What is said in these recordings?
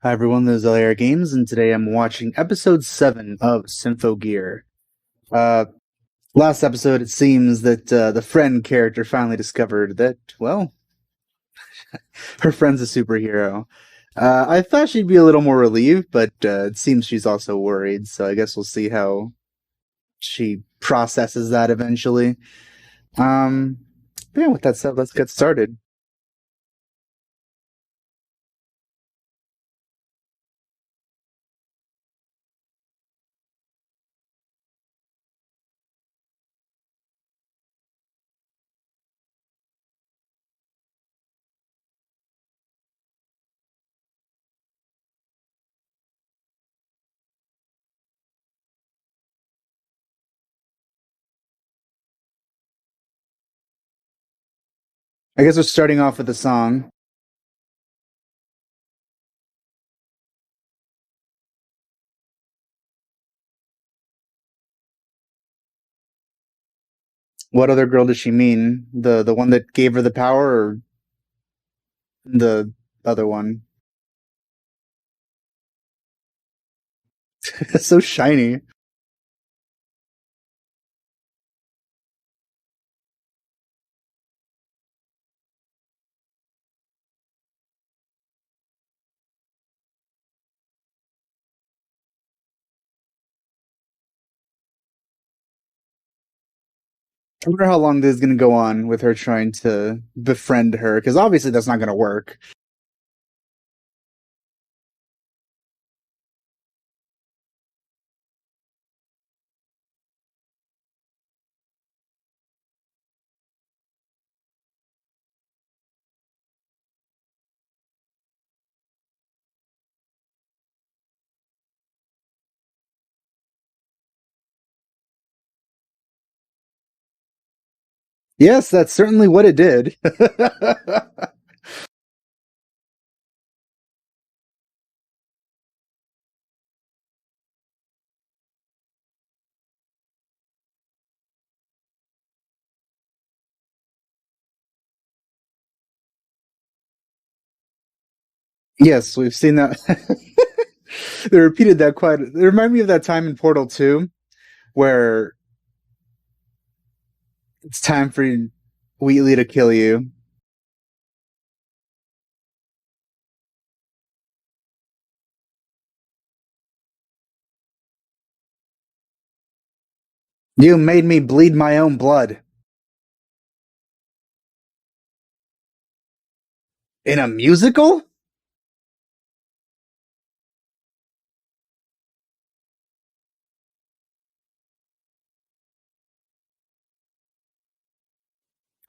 Hi everyone, this is LAR Games, and today I'm watching episode 7 of Symphogear. Uh, Last episode, it seems that the friend character finally discovered that, well, her friend's a superhero. I thought she'd be a little more relieved, but it seems she's also worried, so I guess we'll see how she processes that eventually. But yeah, with that said, let's get started. I guess we're starting off with a song. What other girl does she mean? The one that gave her the power, or the other one? It's so shiny. I wonder how long this is going to go on with her trying to befriend her, because obviously that's not going to work. Yes, that's certainly what it did. Yes, we've seen that. They repeated that quite. It reminded me of that time in Portal 2 where it's time for Wheatley to kill you. You made me bleed my own blood. In a musical?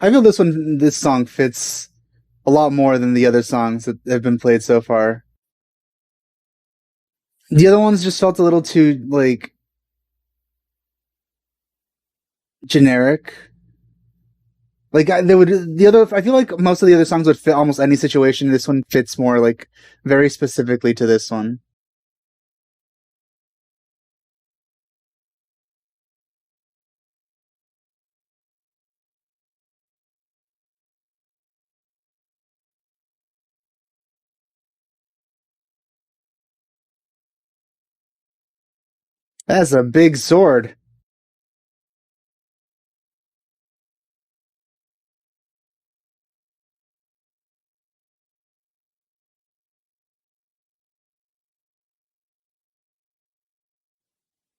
I feel this song fits a lot more than the other songs that have been played so far. The other ones just felt a little too, like, generic. Like they would the other. I feel like most of the other songs would fit almost any situation. This one fits more like very specifically to this one. That's a big sword.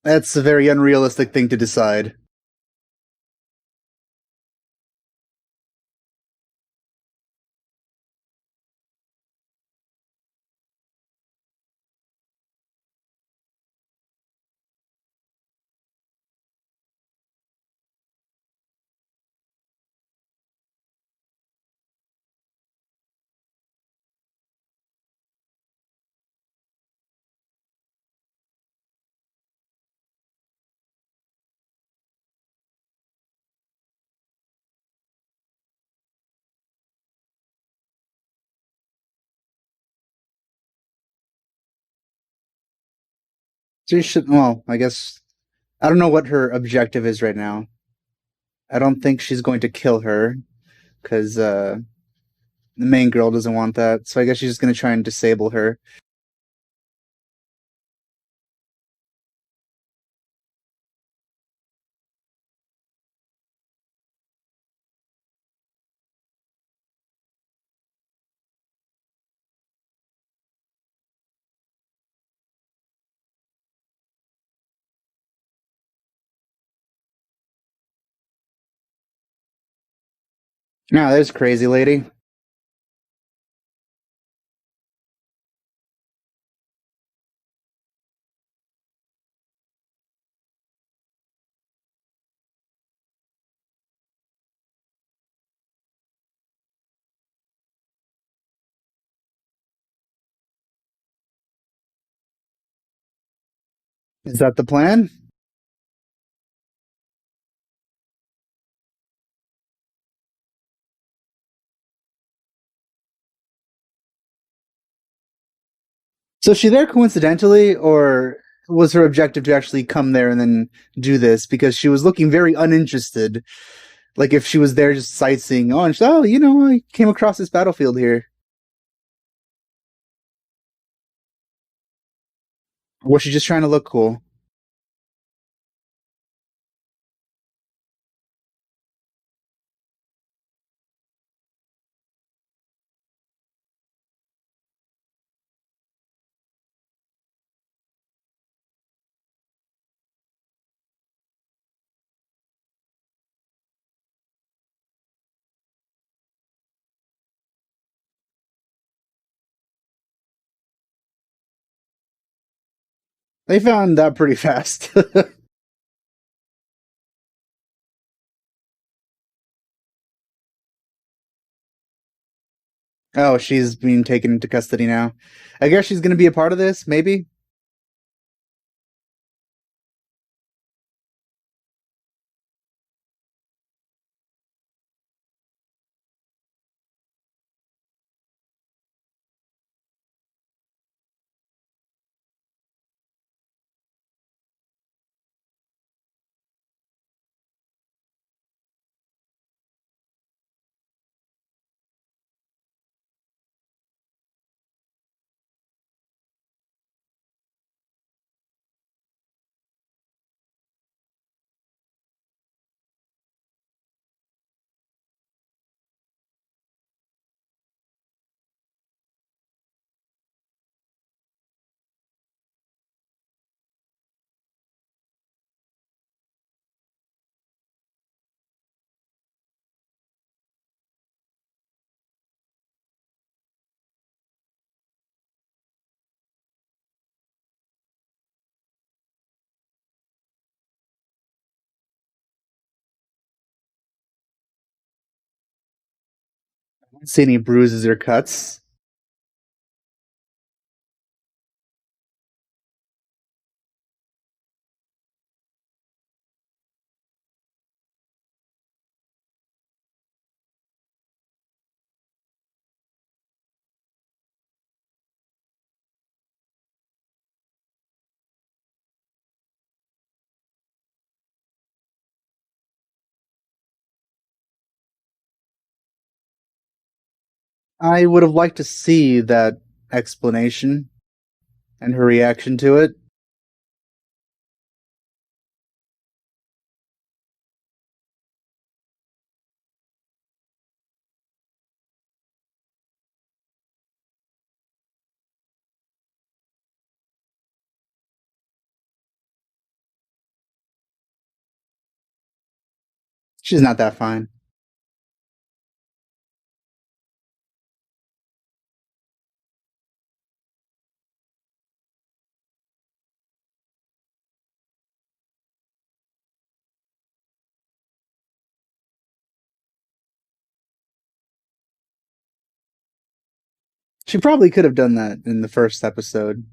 That's a very unrealistic thing to decide. She should. Well, I guess I don't know what her objective is right now. I don't think she's going to kill her because the main girl doesn't want that. So I guess she's just going to try and disable her. Now, there's crazy lady. Is that the plan? So is she there coincidentally, or was her objective to actually come there and then do this? Because she was looking very uninterested. Like if she was there just sightseeing, oh, and she, oh, I came across this battlefield here. Or was she just trying to look cool? They found that pretty fast. Oh, she's being taken into custody now. I guess she's going to be a part of this, maybe? I don't see any bruises or cuts. I would have liked to see that explanation and her reaction to it. She's not that fine. She probably could have done that in the first episode,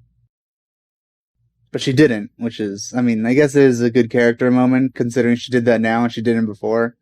but she didn't, which is, I mean, I guess it is a good character moment considering she did that now and she didn't before.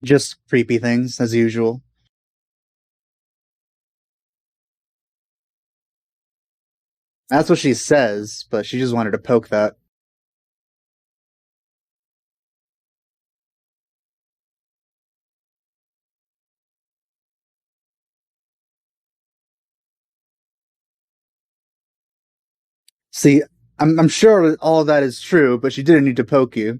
Just creepy things, as usual. That's what she says, but she just wanted to poke that. See, I'm sure all of that is true, but she didn't need to poke you.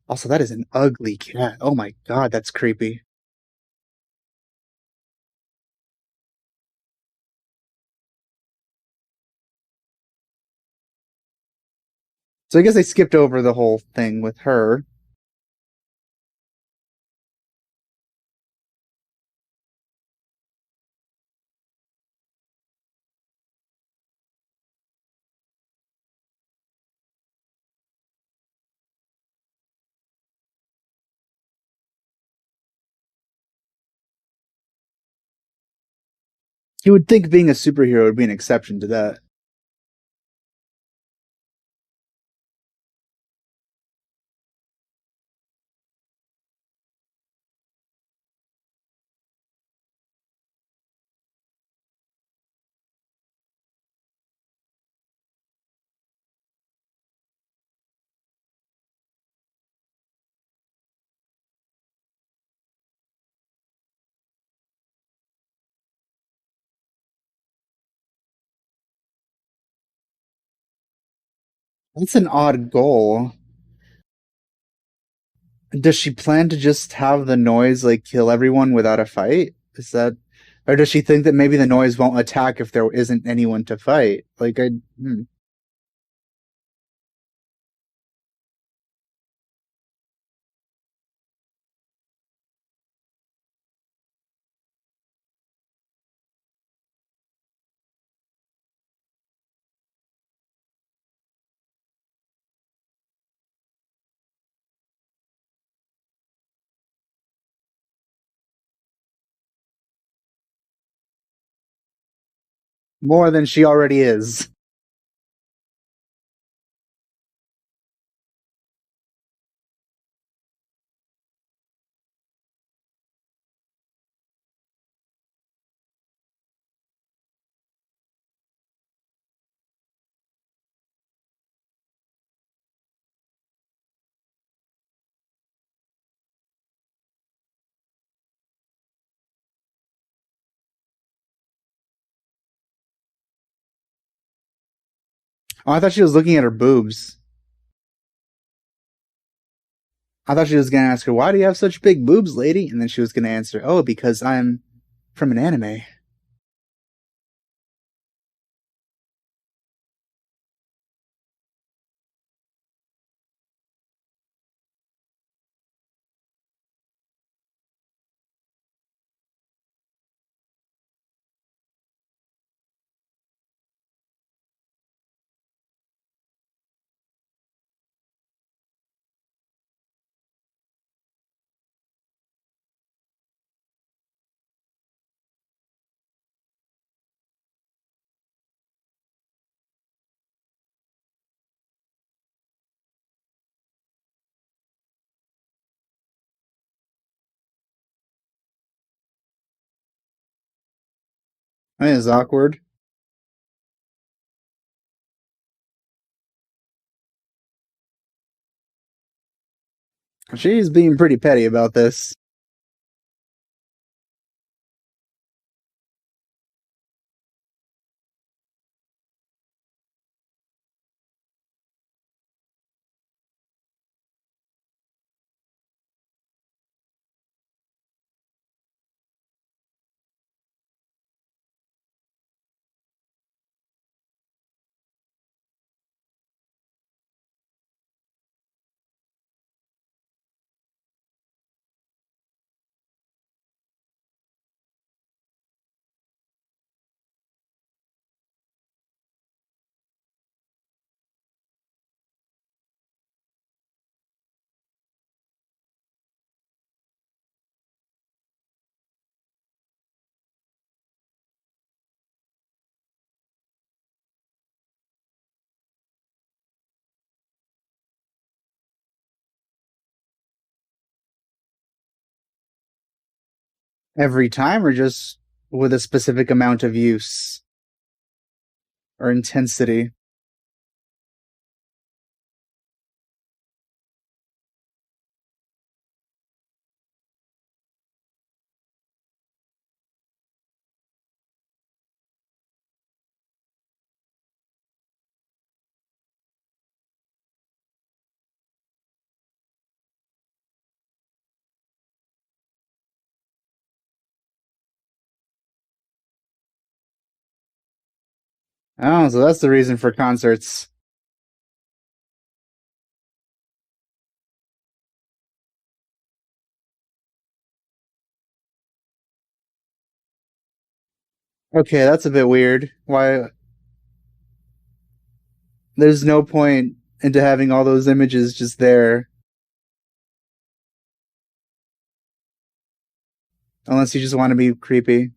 Also, that is an ugly cat. Oh my god, that's creepy. So I guess they skipped over the whole thing with her. You would think being a superhero would be an exception to that. That's an odd goal. Does she plan to just have the noise like kill everyone without a fight? Is that, or does she think that maybe the noise won't attack if there isn't anyone to fight? Hmm. More than she already is. Oh, I thought she was looking at her boobs. I thought she was gonna ask her, "Why do you have such big boobs, lady?" And then she was gonna answer, "Oh, because I'm from an anime." That is awkward. She's being pretty petty about this. Every time, or just with a specific amount of use or intensity? Oh, so that's the reason for concerts. Okay, that's a bit weird. Why? There's no point into having all those images just there, unless you just want to be creepy.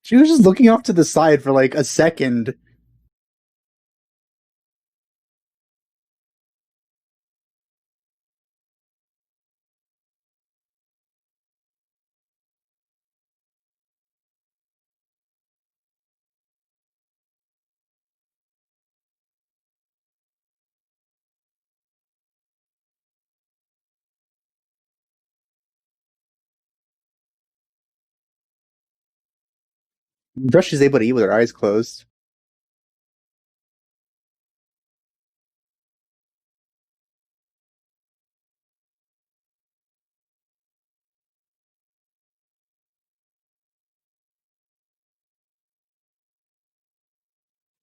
She was just looking off to the side for like a second. Brush is able to eat with her eyes closed.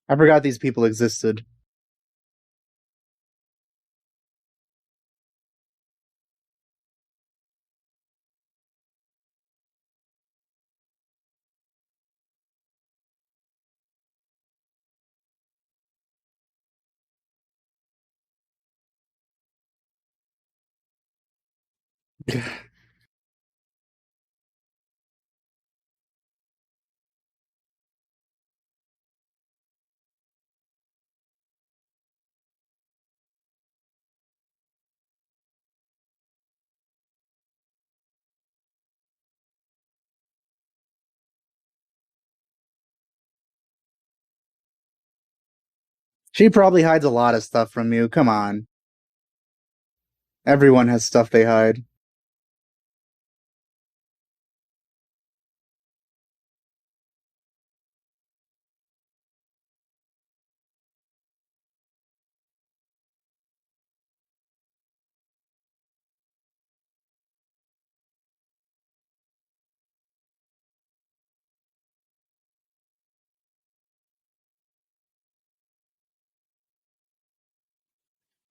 I forgot these people existed. She probably hides a lot of stuff from you. Come on. Everyone has stuff they hide.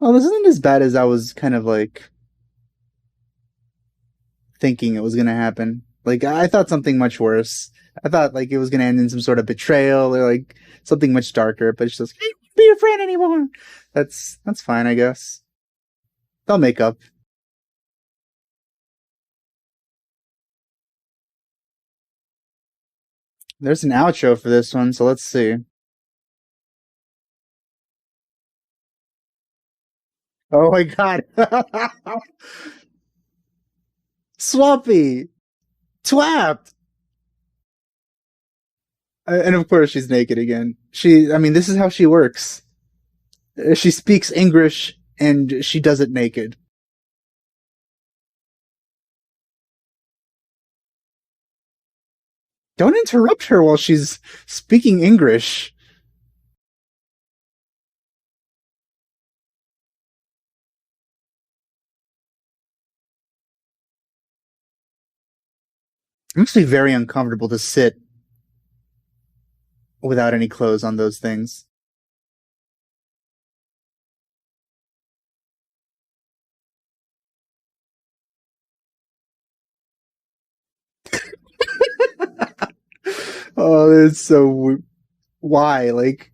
Well, this isn't as bad as I was kind of like thinking it was gonna happen. Like I thought something much worse. I thought like it was gonna end in some sort of betrayal or like something much darker. But she's just, I don't be your friend anymore. That's fine, I guess. They'll make up. There's an outro for this one, so let's see. Oh my god. Swampy! Twat! And of course she's naked again. I mean, this is how she works. She speaks English and she does it naked. Don't interrupt her while she's speaking English. It must be very uncomfortable to sit without any clothes on those things. Oh, it's so. Why? Like,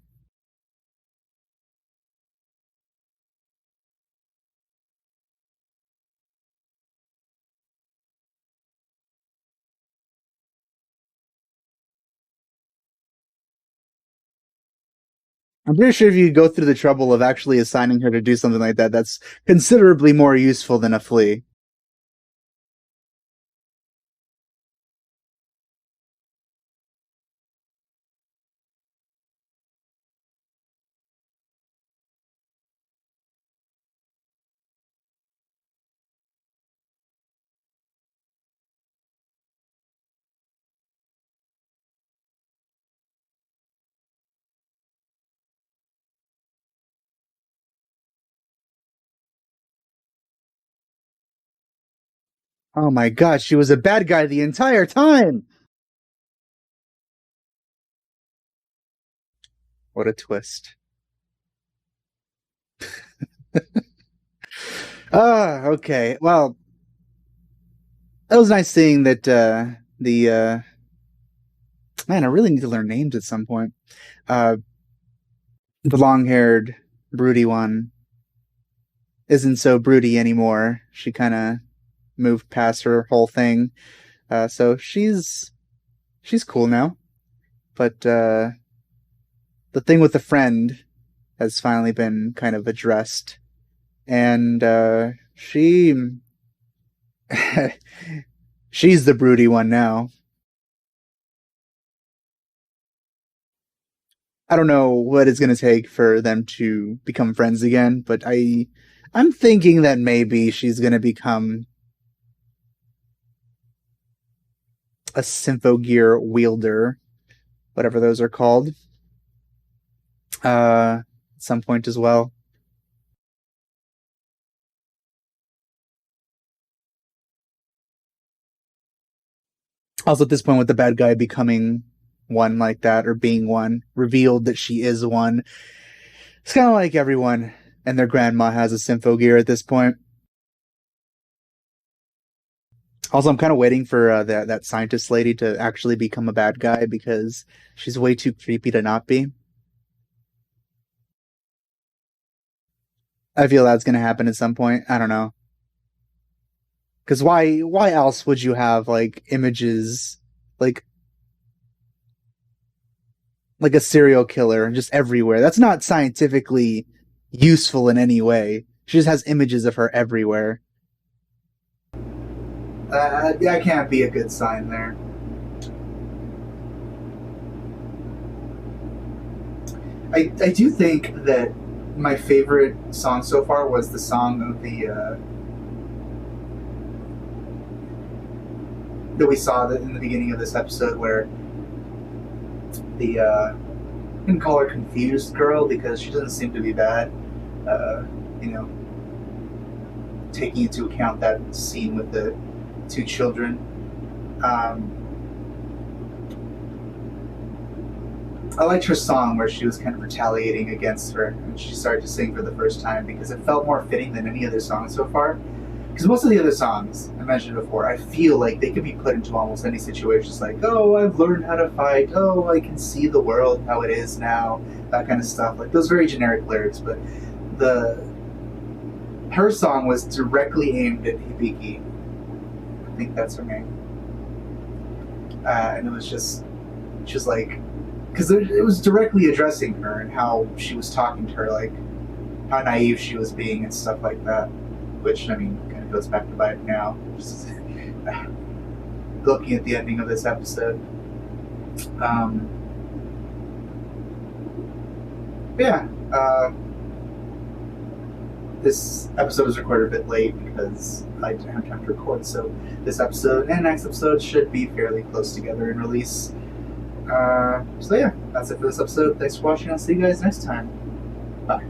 I'm pretty sure if you go through the trouble of actually assigning her to do something like that, that's considerably more useful than a flea. Oh my gosh, she was a bad guy the entire time! What a twist. Okay. Well, that was nice seeing that man, I really need to learn names at some point. The long-haired, broody one isn't so broody anymore. She kind of moved past her whole thing. So she's cool now. But the thing with the friend has finally been kind of addressed. And she's the broody one now. I don't know what it's going to take for them to become friends again, but I'm thinking that maybe she's going to become a Symphogear wielder, whatever those are called, at some point as well. Also, at this point, with the bad guy becoming one like that, or being one, revealed that she is one, it's kind of like everyone and their grandma has a Symphogear at this point. Also, I'm kind of waiting for that scientist lady to actually become a bad guy because she's way too creepy to not be. I feel that's going to happen at some point. I don't know. Because why else would you have like images like a serial killer just everywhere? That's not scientifically useful in any way. She just has images of her everywhere. That can't be a good sign there. I do think that my favorite song so far was the song of the that we saw in the beginning of this episode, where the I can call her confused girl because she doesn't seem to be bad. You know, taking into account that scene with the two children. I liked her song where she was kind of retaliating against her, and she started to sing for the first time because it felt more fitting than any other song so far. Because most of the other songs I mentioned before, I feel like they could be put into almost any situation. It's like, oh, I've learned how to fight. Oh, I can see the world how it is now. That kind of stuff. Like those very generic lyrics. But her song was directly aimed at Hibiki. I think that's her name. And it was just like, because it was directly addressing her and how she was talking to her, like how naive she was being and stuff like that. Which, I mean, kind of goes back to bite now. Just looking at the ending of this episode. Yeah. This episode was recorded a bit late because I didn't have time to record, so this episode and next episode should be fairly close together in release. So yeah, that's it for this episode. Thanks for watching. I'll see you guys next time. Bye.